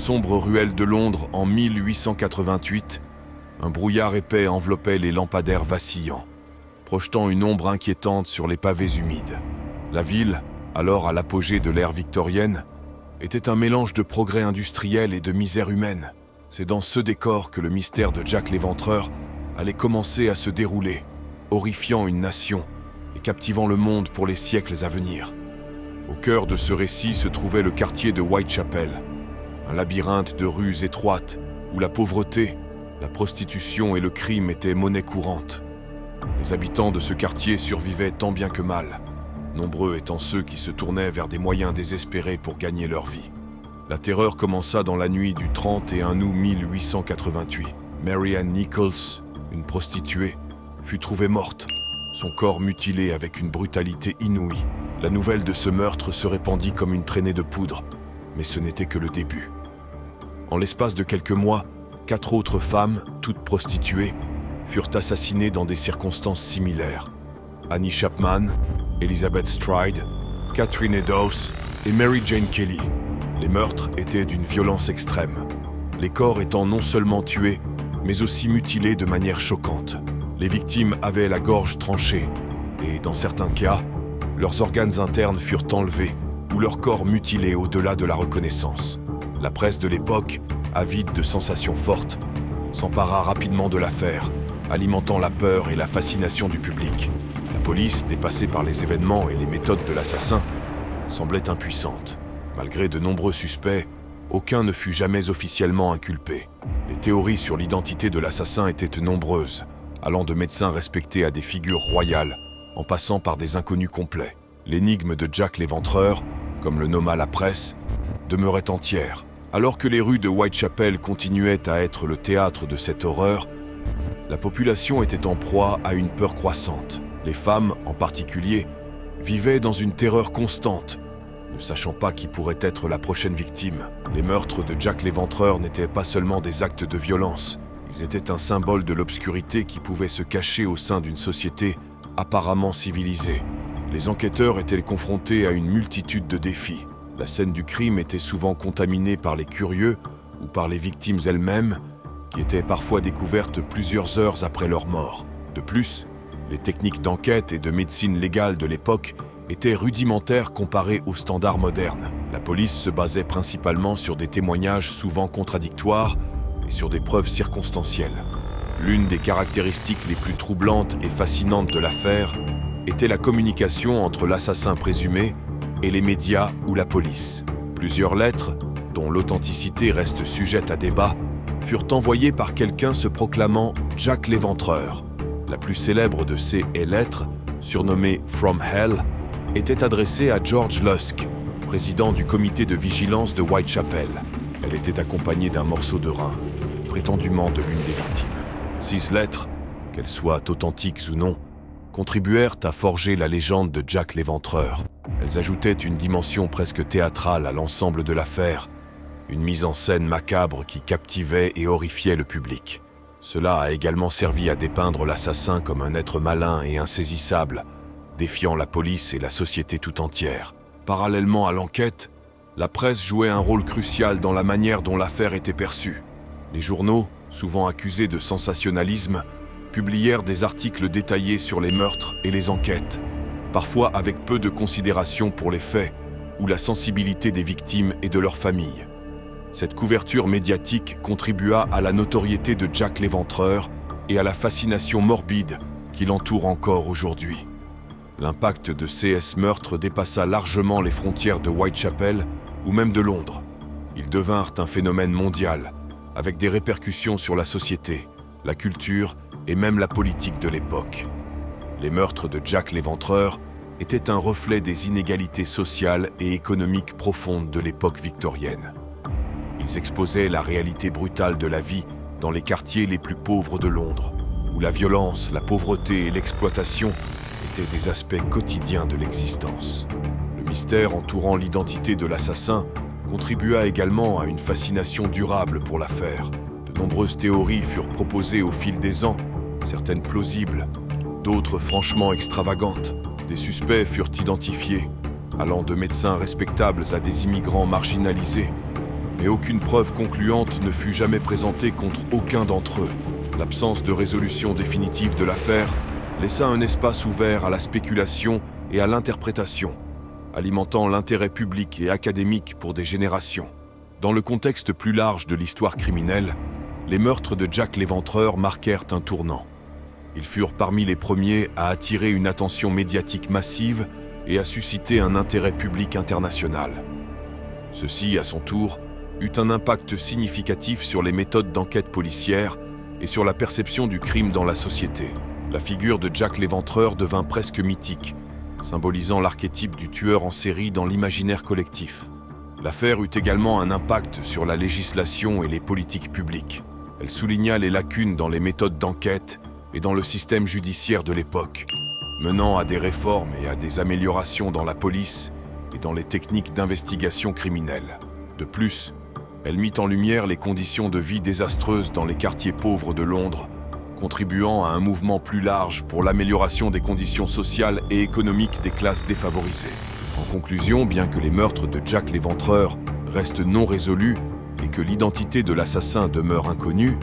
sombres ruelles de Londres en 1888, un brouillard épais enveloppait les lampadaires vacillants, projetant une ombre inquiétante sur les pavés humides. La ville, alors à l'apogée de l'ère victorienne, était un mélange de progrès industriel et de misère humaine. C'est dans ce décor que le mystère de Jack l'Éventreur allait commencer à se dérouler, horrifiant une nation et captivant le monde pour les siècles à venir. Au cœur de ce récit se trouvait le quartier de Whitechapel, un labyrinthe de rues étroites où la pauvreté, la prostitution et le crime étaient monnaie courante. Les habitants de ce quartier survivaient tant bien que mal, nombreux étant ceux qui se tournaient vers des moyens désespérés pour gagner leur vie. La terreur commença dans la nuit du 31 août 1888. Mary Ann Nichols, une prostituée, fut trouvée morte, son corps mutilé avec une brutalité inouïe. La nouvelle de ce meurtre se répandit comme une traînée de poudre, mais ce n'était que le début. En l'espace de quelques mois, 4 autres femmes, toutes prostituées, furent assassinées dans des circonstances similaires. Annie Chapman, Elizabeth Stride, Catherine Eddowes et Mary Jane Kelly. Les meurtres étaient d'une violence extrême, les corps étant non seulement tués, mais aussi mutilés de manière choquante. Les victimes avaient la gorge tranchée et, dans certains cas, leurs organes internes furent enlevés ou leurs corps mutilés au-delà de la reconnaissance. La presse de l'époque, avide de sensations fortes, s'empara rapidement de l'affaire, alimentant la peur et la fascination du public. La police, dépassée par les événements et les méthodes de l'assassin, semblait impuissante. Malgré de nombreux suspects, aucun ne fut jamais officiellement inculpé. Les théories sur l'identité de l'assassin étaient nombreuses, allant de médecins respectés à des figures royales, en passant par des inconnus complets. L'énigme de Jack l'Éventreur, comme le nomma la presse, demeurait entière. Alors que les rues de Whitechapel continuaient à être le théâtre de cette horreur, la population était en proie à une peur croissante. Les femmes, en particulier, vivaient dans une terreur constante, ne sachant pas qui pourrait être la prochaine victime. Les meurtres de Jack l'Éventreur n'étaient pas seulement des actes de violence, ils étaient un symbole de l'obscurité qui pouvait se cacher au sein d'une société apparemment civilisée. Les enquêteurs étaient confrontés à une multitude de défis. La scène du crime était souvent contaminée par les curieux ou par les victimes elles-mêmes, qui étaient parfois découvertes plusieurs heures après leur mort. De plus, les techniques d'enquête et de médecine légale de l'époque étaient rudimentaires comparées aux standards modernes. La police se basait principalement sur des témoignages souvent contradictoires et sur des preuves circonstancielles. L'une des caractéristiques les plus troublantes et fascinantes de l'affaire était la communication entre l'assassin présumé et les médias ou la police. Plusieurs lettres, dont l'authenticité reste sujette à débat, furent envoyées par quelqu'un se proclamant Jack l'Éventreur. La plus célèbre de ces lettres, surnommée From Hell, était adressée à George Lusk, président du comité de vigilance de Whitechapel. Elle était accompagnée d'un morceau de rein, prétendument de l'une des victimes. 6 lettres, qu'elles soient authentiques ou non, contribuèrent à forger la légende de Jack l'Éventreur. Elles ajoutaient une dimension presque théâtrale à l'ensemble de l'affaire, une mise en scène macabre qui captivait et horrifiait le public. Cela a également servi à dépeindre l'assassin comme un être malin et insaisissable, défiant la police et la société tout entière. Parallèlement à l'enquête, la presse jouait un rôle crucial dans la manière dont l'affaire était perçue. Les journaux, souvent accusés de sensationnalisme, publièrent des articles détaillés sur les meurtres et les enquêtes, parfois avec peu de considération pour les faits ou la sensibilité des victimes et de leurs familles. Cette couverture médiatique contribua à la notoriété de Jack l'Éventreur et à la fascination morbide qui l'entoure encore aujourd'hui. L'impact de ces meurtres dépassa largement les frontières de Whitechapel ou même de Londres. Ils devinrent un phénomène mondial, avec des répercussions sur la société, la culture et même la politique de l'époque. Les meurtres de Jack l'Éventreur étaient un reflet des inégalités sociales et économiques profondes de l'époque victorienne. Ils exposaient la réalité brutale de la vie dans les quartiers les plus pauvres de Londres, où la violence, la pauvreté et l'exploitation étaient des aspects quotidiens de l'existence. Le mystère entourant l'identité de l'assassin contribua également à une fascination durable pour l'affaire. De nombreuses théories furent proposées au fil des ans, certaines plausibles, d'autres franchement extravagantes. Des suspects furent identifiés, allant de médecins respectables à des immigrants marginalisés. mais aucune preuve concluante ne fut jamais présentée contre aucun d'entre eux. L'absence de résolution définitive de l'affaire laissa un espace ouvert à la spéculation et à l'interprétation, alimentant l'intérêt public et académique pour des générations. Dans le contexte plus large de l'histoire criminelle, les meurtres de Jack l'Éventreur marquèrent un tournant. Ils furent parmi les premiers à attirer une attention médiatique massive et à susciter un intérêt public international. Ceci, à son tour, eut un impact significatif sur les méthodes d'enquête policière et sur la perception du crime dans la société. La figure de Jack l'Éventreur devint presque mythique, symbolisant l'archétype du tueur en série dans l'imaginaire collectif. L'affaire eut également un impact sur la législation et les politiques publiques. Elle souligna les lacunes dans les méthodes d'enquête et dans le système judiciaire de l'époque, menant à des réformes et à des améliorations dans la police et dans les techniques d'investigation criminelle. De plus, elle mit en lumière les conditions de vie désastreuses dans les quartiers pauvres de Londres, contribuant à un mouvement plus large pour l'amélioration des conditions sociales et économiques des classes défavorisées. En conclusion, bien que les meurtres de Jack l'Éventreur restent non résolus et que l'identité de l'assassin demeure inconnue,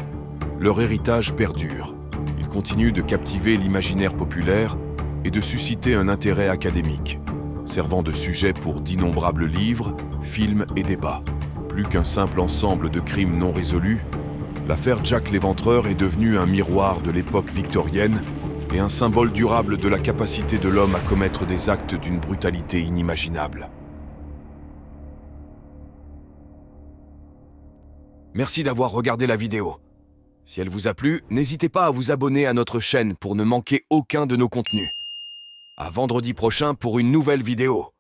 leur héritage perdure. Il continue de captiver l'imaginaire populaire et de susciter un intérêt académique, servant de sujet pour d'innombrables livres, films et débats. Plus qu'un simple ensemble de crimes non résolus, l'affaire Jack l'Éventreur est devenue un miroir de l'époque victorienne et un symbole durable de la capacité de l'homme à commettre des actes d'une brutalité inimaginable. Merci d'avoir regardé la vidéo. Si elle vous a plu, n'hésitez pas à vous abonner à notre chaîne pour ne manquer aucun de nos contenus. À vendredi prochain pour une nouvelle vidéo.